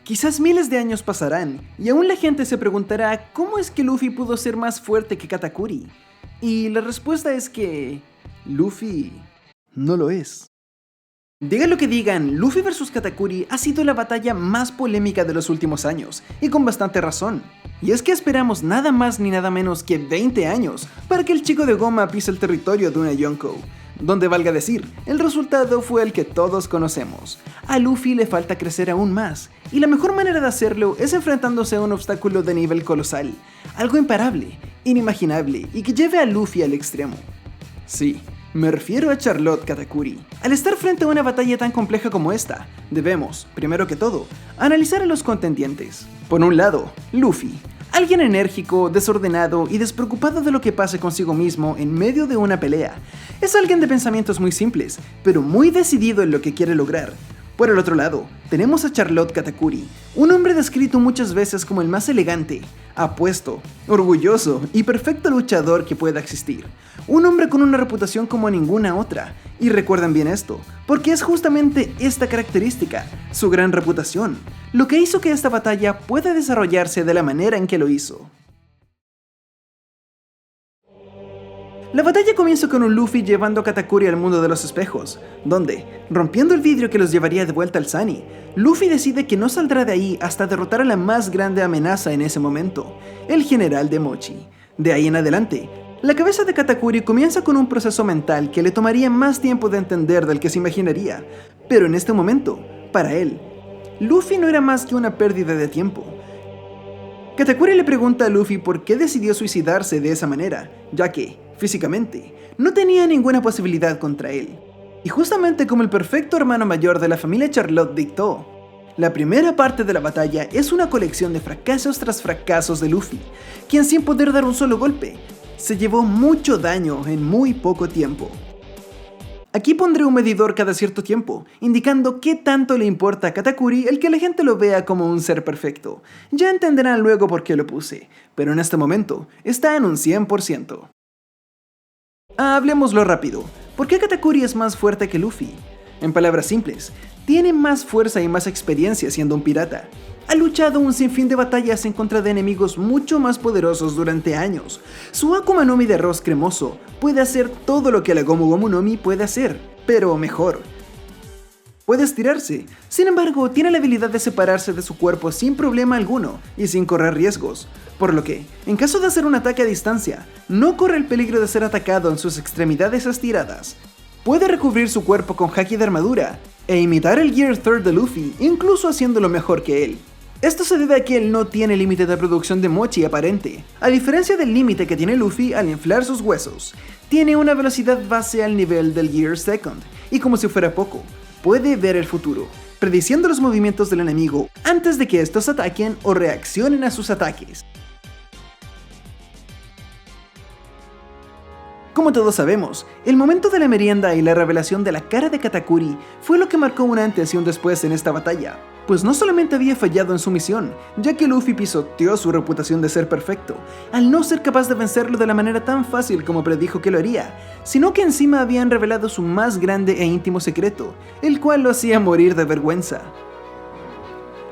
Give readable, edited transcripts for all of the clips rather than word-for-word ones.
Quizás miles de años pasarán, y aún la gente se preguntará cómo es que Luffy pudo ser más fuerte que Katakuri. Y la respuesta es que Luffy no lo es. Digan lo que digan, Luffy vs Katakuri ha sido la batalla más polémica de los últimos años, y con bastante razón. Y es que esperamos nada más ni nada menos que 20 años para que el chico de goma pise el territorio de una Yonko. Donde valga decir, el resultado fue el que todos conocemos. A Luffy le falta crecer aún más, y la mejor manera de hacerlo es enfrentándose a un obstáculo de nivel colosal, algo imparable, inimaginable y que lleve a Luffy al extremo. Sí, me refiero a Charlotte Katakuri. Al estar frente a una batalla tan compleja como esta, debemos, primero que todo, analizar a los contendientes. Por un lado, Luffy. Alguien enérgico, desordenado y despreocupado de lo que pase consigo mismo en medio de una pelea. Es alguien de pensamientos muy simples, pero muy decidido en lo que quiere lograr. Por el otro lado, tenemos a Charlotte Katakuri, un hombre descrito muchas veces como el más elegante, apuesto, orgulloso y perfecto luchador que pueda existir. Un hombre con una reputación como ninguna otra. Y recuerden bien esto, porque es justamente esta característica, su gran reputación, lo que hizo que esta batalla pueda desarrollarse de la manera en que lo hizo. La batalla comienza con un Luffy llevando a Katakuri al mundo de los espejos, donde, rompiendo el vidrio que los llevaría de vuelta al Sunny, Luffy decide que no saldrá de ahí hasta derrotar a la más grande amenaza en ese momento, el general de Mochi. De ahí en adelante, la cabeza de Katakuri comienza con un proceso mental que le tomaría más tiempo de entender del que se imaginaría, pero en este momento, para él, Luffy no era más que una pérdida de tiempo. Katakuri le pregunta a Luffy por qué decidió suicidarse de esa manera, ya que, físicamente, no tenía ninguna posibilidad contra él. Y justamente como el perfecto hermano mayor de la familia Charlotte dictó, la primera parte de la batalla es una colección de fracasos tras fracasos de Luffy, quien sin poder dar un solo golpe, se llevó mucho daño en muy poco tiempo. Aquí pondré un medidor cada cierto tiempo, indicando qué tanto le importa a Katakuri el que la gente lo vea como un ser perfecto. Ya entenderán luego por qué lo puse, pero en este momento está en un 100%. Hablemoslo rápido. ¿Por qué Katakuri es más fuerte que Luffy? En palabras simples, tiene más fuerza y más experiencia siendo un pirata. Ha luchado un sinfín de batallas en contra de enemigos mucho más poderosos durante años. Su Akuma no Mi de arroz cremoso puede hacer todo lo que la Gomu Gomu no Mi puede hacer, pero mejor. Puede estirarse, sin embargo tiene la habilidad de separarse de su cuerpo sin problema alguno y sin correr riesgos, por lo que, en caso de hacer un ataque a distancia, no corre el peligro de ser atacado en sus extremidades estiradas. Puede recubrir su cuerpo con haki de armadura e imitar el Gear Third de Luffy, incluso haciéndolo mejor que él. Esto se debe a que él no tiene límite de producción de mochi aparente, a diferencia del límite que tiene Luffy al inflar sus huesos. Tiene una velocidad base al nivel del Gear Second, y como si fuera poco, puede ver el futuro, prediciendo los movimientos del enemigo antes de que estos ataquen o reaccionen a sus ataques. Como todos sabemos, el momento de la merienda y la revelación de la cara de Katakuri fue lo que marcó un antes y un después en esta batalla, pues no solamente había fallado en su misión, ya que Luffy pisoteó su reputación de ser perfecto, al no ser capaz de vencerlo de la manera tan fácil como predijo que lo haría, sino que encima habían revelado su más grande e íntimo secreto, el cual lo hacía morir de vergüenza.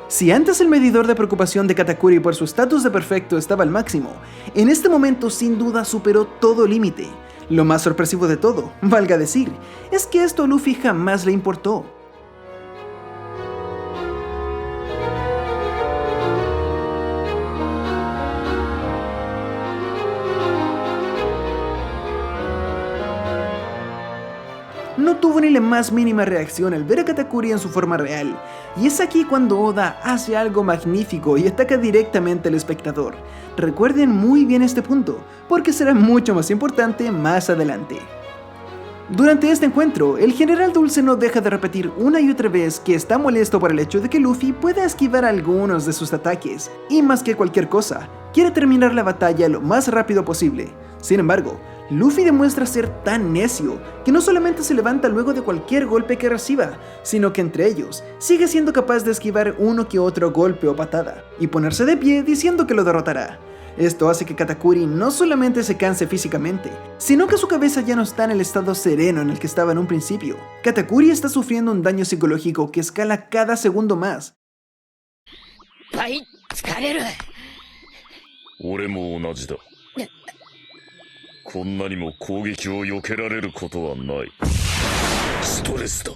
Si antes el medidor de preocupación de Katakuri por su estatus de perfecto estaba al máximo, en este momento sin duda superó todo límite. Lo más sorpresivo de todo, valga decir, es que esto a Luffy jamás le importó. No tuvo ni la más mínima reacción al ver a Katakuri en su forma real, y es aquí cuando Oda hace algo magnífico y ataca directamente al espectador. Recuerden muy bien este punto, porque será mucho más importante más adelante. Durante este encuentro, el general Dulce no deja de repetir una y otra vez que está molesto por el hecho de que Luffy pueda esquivar algunos de sus ataques, y más que cualquier cosa, quiere terminar la batalla lo más rápido posible. Sin embargo, Luffy demuestra ser tan necio que no solamente se levanta luego de cualquier golpe que reciba, sino que entre ellos sigue siendo capaz de esquivar uno que otro golpe o patada, y ponerse de pie diciendo que lo derrotará. Esto hace que Katakuri no solamente se canse físicamente, sino que su cabeza ya no está en el estado sereno en el que estaba en un principio. Katakuri está sufriendo un daño psicológico que escala cada segundo más. ぱい疲れる。俺も同じだ。こんなにも攻撃を避けられることはない。ストレスだ。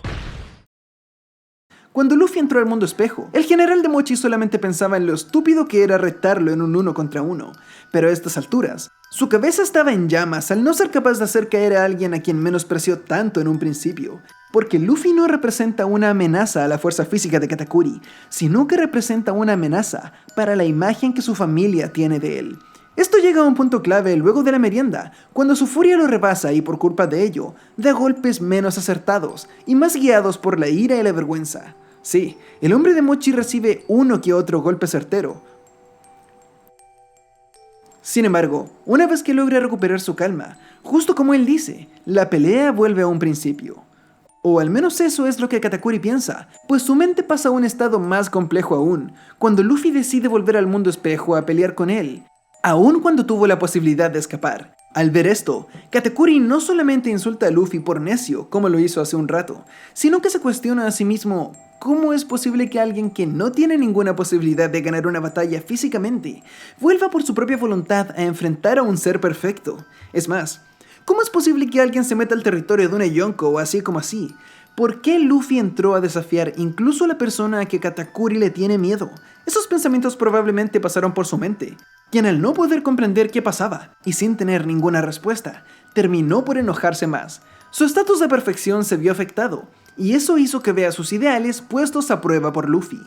Cuando Luffy entró al mundo espejo, el general de Mochi solamente pensaba en lo estúpido que era retarlo en un 1 contra 1, pero a estas alturas, su cabeza estaba en llamas al no ser capaz de hacer caer a alguien a quien menospreció tanto en un principio, porque Luffy no representa una amenaza a la fuerza física de Katakuri, sino que representa una amenaza para la imagen que su familia tiene de él. Esto llega a un punto clave luego de la merienda, cuando su furia lo rebasa y por culpa de ello, da golpes menos acertados y más guiados por la ira y la vergüenza. Sí, el hombre de Mochi recibe uno que otro golpe certero. Sin embargo, una vez que logra recuperar su calma, justo como él dice, la pelea vuelve a un principio. O al menos eso es lo que Katakuri piensa, pues su mente pasa a un estado más complejo aún, cuando Luffy decide volver al mundo espejo a pelear con él, aun cuando tuvo la posibilidad de escapar. Al ver esto, Katakuri no solamente insulta a Luffy por necio, como lo hizo hace un rato, sino que se cuestiona a sí mismo cómo es posible que alguien que no tiene ninguna posibilidad de ganar una batalla físicamente, vuelva por su propia voluntad a enfrentar a un ser perfecto. Es más, ¿cómo es posible que alguien se meta al territorio de una Yonko así como así? ¿Por qué Luffy entró a desafiar incluso a la persona a que Katakuri le tiene miedo? Esos pensamientos probablemente pasaron por su mente, quien al no poder comprender qué pasaba, y sin tener ninguna respuesta, terminó por enojarse más. Su estatus de perfección se vio afectado, y eso hizo que vea sus ideales puestos a prueba por Luffy.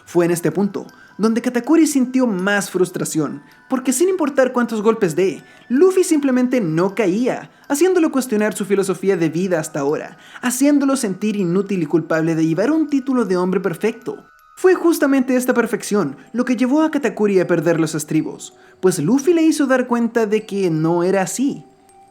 Fue en este punto donde Katakuri sintió más frustración, porque sin importar cuántos golpes dé, Luffy simplemente no caía, haciéndolo cuestionar su filosofía de vida hasta ahora, haciéndolo sentir inútil y culpable de llevar un título de hombre perfecto. Fue justamente esta perfección lo que llevó a Katakuri a perder los estribos, pues Luffy le hizo dar cuenta de que no era así.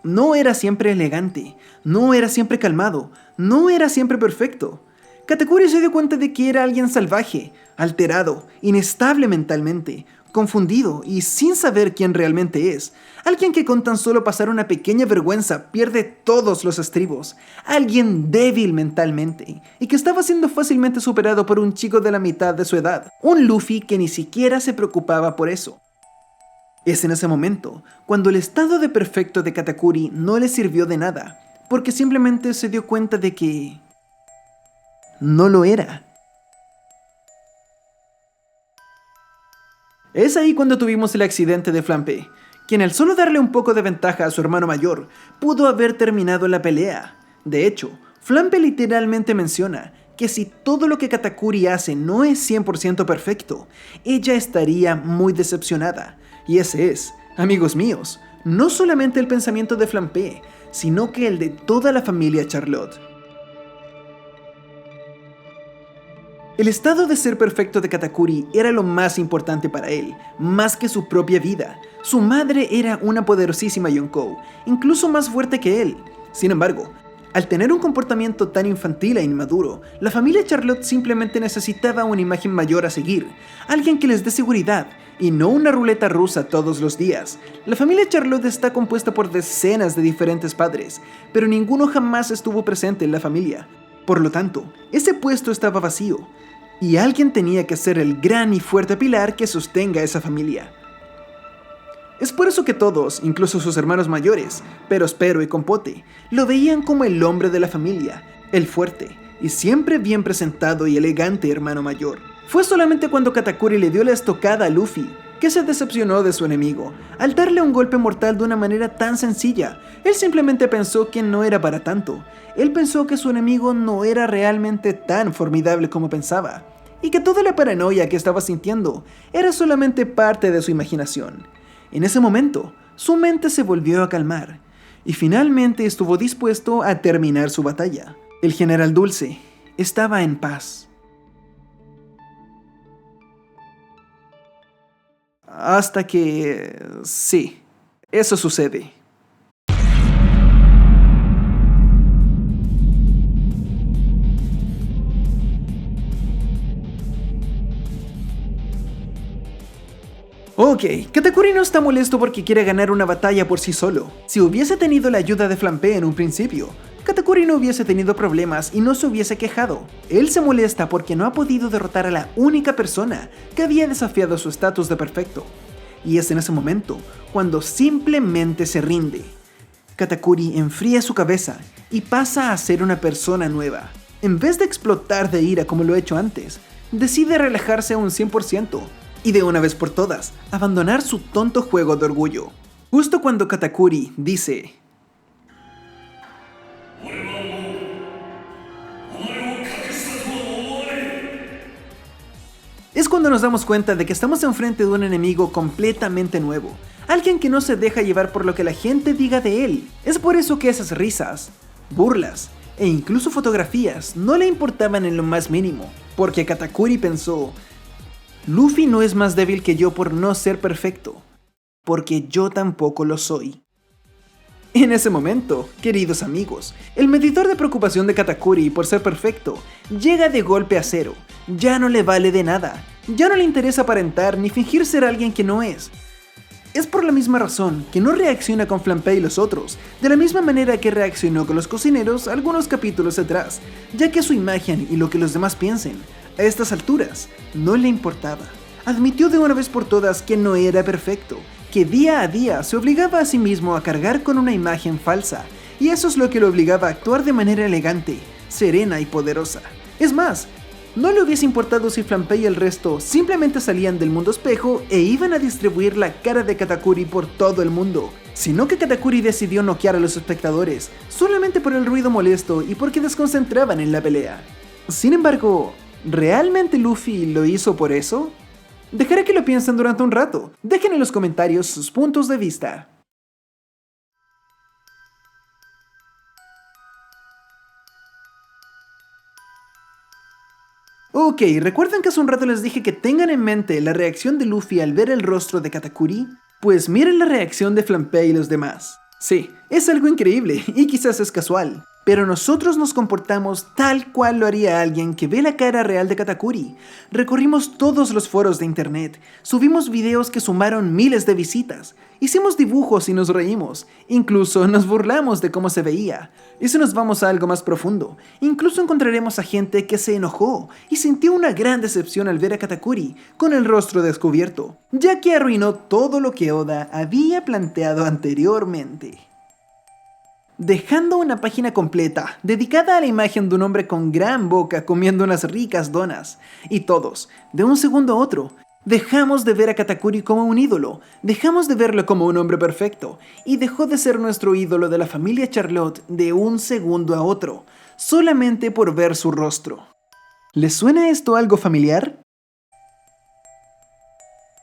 No era siempre elegante, no era siempre calmado, no era siempre perfecto. Katakuri se dio cuenta de que era alguien salvaje, alterado, inestable mentalmente, confundido y sin saber quién realmente es. Alguien que con tan solo pasar una pequeña vergüenza pierde todos los estribos. Alguien débil mentalmente y que estaba siendo fácilmente superado por un chico de la mitad de su edad. Un Luffy que ni siquiera se preocupaba por eso. Es en ese momento cuando el estado de perfecto de Katakuri no le sirvió de nada, porque simplemente se dio cuenta de que no lo era. Es ahí cuando tuvimos el accidente de Flampe, quien al solo darle un poco de ventaja a su hermano mayor, pudo haber terminado la pelea. De hecho, Flampe literalmente menciona que si todo lo que Katakuri hace no es 100% perfecto, ella estaría muy decepcionada. Y ese es, amigos míos, no solamente el pensamiento de Flampe, sino que el de toda la familia Charlotte. El estado de ser perfecto de Katakuri era lo más importante para él, más que su propia vida. Su madre era una poderosísima Yonkou, incluso más fuerte que él. Sin embargo, al tener un comportamiento tan infantil e inmaduro, la familia Charlotte simplemente necesitaba una imagen mayor a seguir, alguien que les dé seguridad, y no una ruleta rusa todos los días. La familia Charlotte está compuesta por decenas de diferentes padres, pero ninguno jamás estuvo presente en la familia. Por lo tanto, ese puesto estaba vacío, y alguien tenía que ser el gran y fuerte pilar que sostenga a esa familia. Es por eso que todos, incluso sus hermanos mayores, Perospero y Compote, lo veían como el hombre de la familia, el fuerte, y siempre bien presentado y elegante hermano mayor. Fue solamente cuando Katakuri le dio la estocada a Luffy que se decepcionó de su enemigo, al darle un golpe mortal de una manera tan sencilla. Él simplemente pensó que no era para tanto. Él pensó que su enemigo no era realmente tan formidable como pensaba, y que toda la paranoia que estaba sintiendo era solamente parte de su imaginación. En ese momento, su mente se volvió a calmar, y finalmente estuvo dispuesto a terminar su batalla. El general Dulce estaba en paz. Hasta que... sí, eso sucede. Ok, Katakuri no está molesto porque quiere ganar una batalla por sí solo. Si hubiese tenido la ayuda de Flampe en un principio, Katakuri no hubiese tenido problemas y no se hubiese quejado. Él se molesta porque no ha podido derrotar a la única persona que había desafiado su estatus de perfecto. Y es en ese momento cuando simplemente se rinde. Katakuri enfría su cabeza y pasa a ser una persona nueva. En vez de explotar de ira como lo ha hecho antes, decide relajarse a un 100% y de una vez por todas abandonar su tonto juego de orgullo. Justo cuando Katakuri dice: es cuando nos damos cuenta de que estamos enfrente de un enemigo completamente nuevo, alguien que no se deja llevar por lo que la gente diga de él. Es por eso que esas risas, burlas e incluso fotografías no le importaban en lo más mínimo, porque Katakuri pensó: Luffy no es más débil que yo por no ser perfecto, porque yo tampoco lo soy. En ese momento, queridos amigos, el medidor de preocupación de Katakuri por ser perfecto llega de golpe a cero. Ya no le vale de nada, ya no le interesa aparentar ni fingir ser alguien que no es. Es por la misma razón que no reacciona con Flampe y los otros, de la misma manera que reaccionó con los cocineros algunos capítulos atrás, ya que su imagen y lo que los demás piensen, a estas alturas, no le importaba. Admitió de una vez por todas que no era perfecto, que día a día se obligaba a sí mismo a cargar con una imagen falsa, y eso es lo que lo obligaba a actuar de manera elegante, serena y poderosa. Es más, no le hubiese importado si Flampe y el resto simplemente salían del mundo espejo e iban a distribuir la cara de Katakuri por todo el mundo, sino que Katakuri decidió noquear a los espectadores solamente por el ruido molesto y porque desconcentraban en la pelea. Sin embargo, ¿realmente Luffy lo hizo por eso? Dejaré que lo piensen durante un rato. Dejen en los comentarios sus puntos de vista. Ok, ¿recuerdan que hace un rato les dije que tengan en mente la reacción de Luffy al ver el rostro de Katakuri? Pues miren la reacción de Flampe y los demás. Sí, es algo increíble y quizás es casual, pero nosotros nos comportamos tal cual lo haría alguien que ve la cara real de Katakuri. Recorrimos todos los foros de internet, subimos videos que sumaron miles de visitas, hicimos dibujos y nos reímos, incluso nos burlamos de cómo se veía. Y si nos vamos a algo más profundo, incluso encontraremos a gente que se enojó y sintió una gran decepción al ver a Katakuri con el rostro descubierto, ya que arruinó todo lo que Oda había planteado anteriormente. Dejando una página completa dedicada a la imagen de un hombre con gran boca comiendo unas ricas donas, y todos, de un segundo a otro, dejamos de ver a Katakuri como un ídolo, dejamos de verlo como un hombre perfecto, y dejó de ser nuestro ídolo de la familia Charlotte de un segundo a otro, solamente por ver su rostro. ¿Les suena esto algo familiar?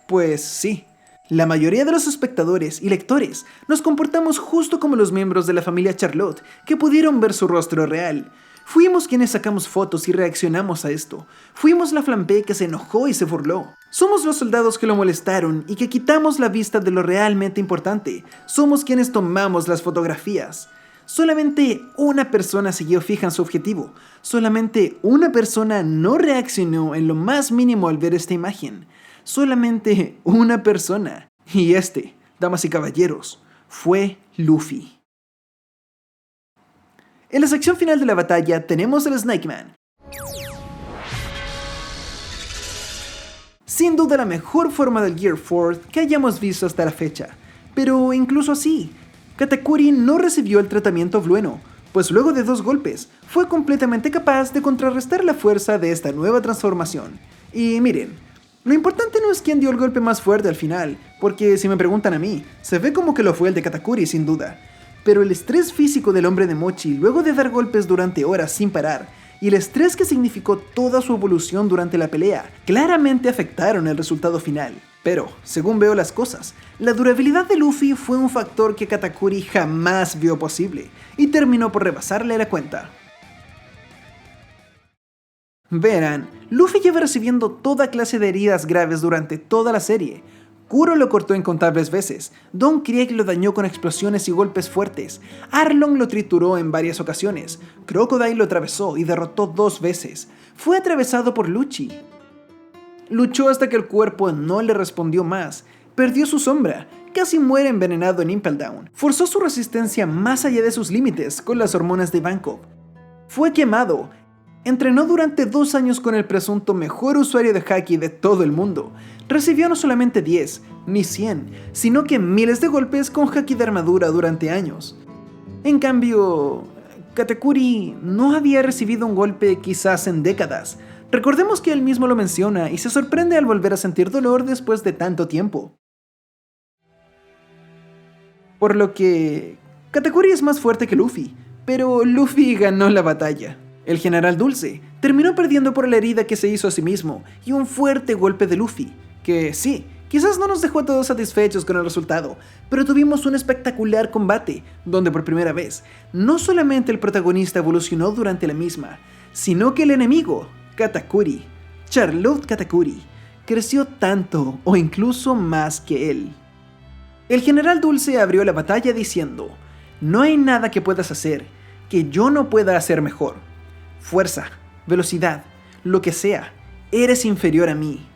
Pues sí. La mayoría de los espectadores y lectores nos comportamos justo como los miembros de la familia Charlotte que pudieron ver su rostro real. Fuimos quienes sacamos fotos y reaccionamos a esto. Fuimos la Flampe que se enojó y se burló. Somos los soldados que lo molestaron y que quitamos la vista de lo realmente importante. Somos quienes tomamos las fotografías. Solamente una persona siguió fija en su objetivo. Solamente una persona no reaccionó en lo más mínimo al ver esta imagen. Solamente una persona. Y este, damas y caballeros, fue Luffy. En la sección final de la batalla tenemos al Snake Man. Sin duda la mejor forma del Gear 4 que hayamos visto hasta la fecha. Pero incluso así, Katakuri no recibió el tratamiento bueno, pues luego de 2 golpes fue completamente capaz de contrarrestar la fuerza de esta nueva transformación. Y miren, lo importante no es quién dio el golpe más fuerte al final, porque si me preguntan a mí, se ve como que lo fue el de Katakuri sin duda. Pero el estrés físico del hombre de Mochi luego de dar golpes durante horas sin parar, y el estrés que significó toda su evolución durante la pelea, claramente afectaron el resultado final. Pero, según veo las cosas, la durabilidad de Luffy fue un factor que Katakuri jamás vio posible, y terminó por rebasarle la cuenta. Verán, Luffy lleva recibiendo toda clase de heridas graves durante toda la serie. Kuro lo cortó incontables veces, Don Krieg lo dañó con explosiones y golpes fuertes, Arlong lo trituró en varias ocasiones, Crocodile lo atravesó y derrotó 2 veces, fue atravesado por Lucci. Luchó hasta que el cuerpo no le respondió más, perdió su sombra, casi muere envenenado en Impel Down, forzó su resistencia más allá de sus límites con las hormonas de Ivankov, fue quemado, entrenó durante 2 años con el presunto mejor usuario de Haki de todo el mundo, recibió no solamente 10, ni 100, sino que miles de golpes con Haki de armadura durante años. En cambio, Katakuri no había recibido un golpe quizás en décadas. Recordemos que él mismo lo menciona y se sorprende al volver a sentir dolor después de tanto tiempo. Por lo que Katakuri es más fuerte que Luffy, pero Luffy ganó la batalla. El general Dulce terminó perdiendo por la herida que se hizo a sí mismo y un fuerte golpe de Luffy, que sí, quizás no nos dejó a todos satisfechos con el resultado, pero tuvimos un espectacular combate, donde por primera vez, no solamente el protagonista evolucionó durante la misma, sino que el enemigo, Katakuri, Charlotte Katakuri, creció tanto o incluso más que él. El general Dulce abrió la batalla diciendo: "No hay nada que puedas hacer que yo no pueda hacer mejor. Fuerza, velocidad, lo que sea, eres inferior a mí".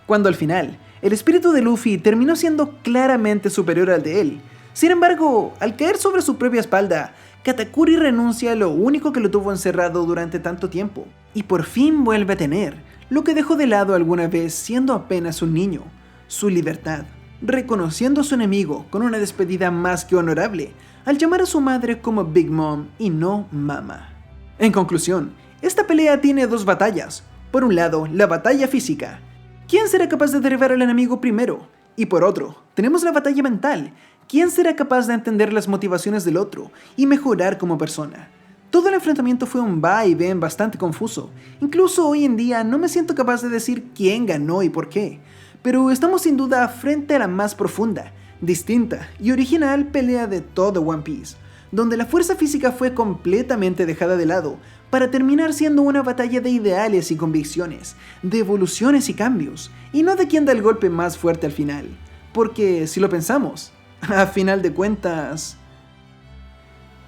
Cuando al final, el espíritu de Luffy terminó siendo claramente superior al de él. Sin embargo, al caer sobre su propia espalda, Katakuri renuncia a lo único que lo tuvo encerrado durante tanto tiempo, y por fin vuelve a tener lo que dejó de lado alguna vez siendo apenas un niño: su libertad, reconociendo a su enemigo con una despedida más que honorable, al llamar a su madre como Big Mom y no Mama. En conclusión, esta pelea tiene 2 batallas. Por un lado, la batalla física. ¿Quién será capaz de derribar al enemigo primero? Y por otro, tenemos la batalla mental. ¿Quién será capaz de entender las motivaciones del otro y mejorar como persona? Todo el enfrentamiento fue un va y ven bastante confuso. Incluso hoy en día no me siento capaz de decir quién ganó y por qué. Pero estamos sin duda frente a la más profunda, distinta y original pelea de todo One Piece, donde la fuerza física fue completamente dejada de lado para terminar siendo una batalla de ideales y convicciones, de evoluciones y cambios, y no de quién da el golpe más fuerte al final. Porque si lo pensamos, a final de cuentas,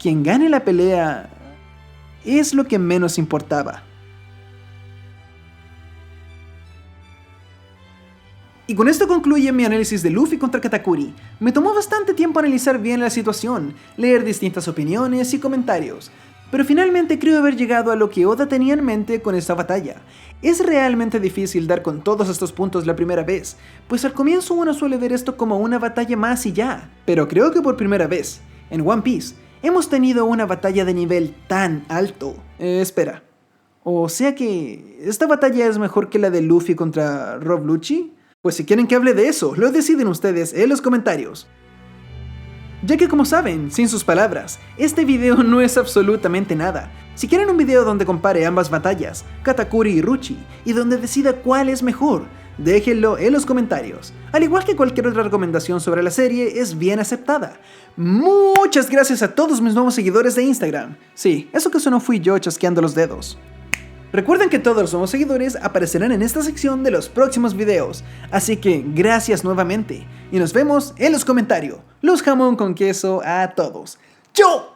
quien gane la pelea es lo que menos importaba. Y con esto concluye mi análisis de Luffy contra Katakuri. Me tomó bastante tiempo analizar bien la situación, leer distintas opiniones y comentarios, pero finalmente creo haber llegado a lo que Oda tenía en mente con esta batalla. Es realmente difícil dar con todos estos puntos la primera vez, pues al comienzo uno suele ver esto como una batalla más y ya, pero creo que por primera vez, en One Piece, hemos tenido una batalla de nivel tan alto. Espera, o sea que esta batalla es mejor que la de Luffy contra Rob Lucci. Pues si quieren que hable de eso, lo deciden ustedes en los comentarios. Ya que como saben, sin sus palabras, este video no es absolutamente nada. Si quieren un video donde compare ambas batallas, Katakuri y Ruchi, y donde decida cuál es mejor, déjenlo en los comentarios. Al igual que cualquier otra recomendación sobre la serie es bien aceptada. Muchas gracias a todos mis nuevos seguidores de Instagram. Sí, eso que sonó fui yo chasqueando los dedos. Recuerden que todos los nuevos seguidores aparecerán en esta sección de los próximos videos, así que gracias nuevamente y nos vemos en los comentarios. Los jamón con queso a todos. ¡Chau!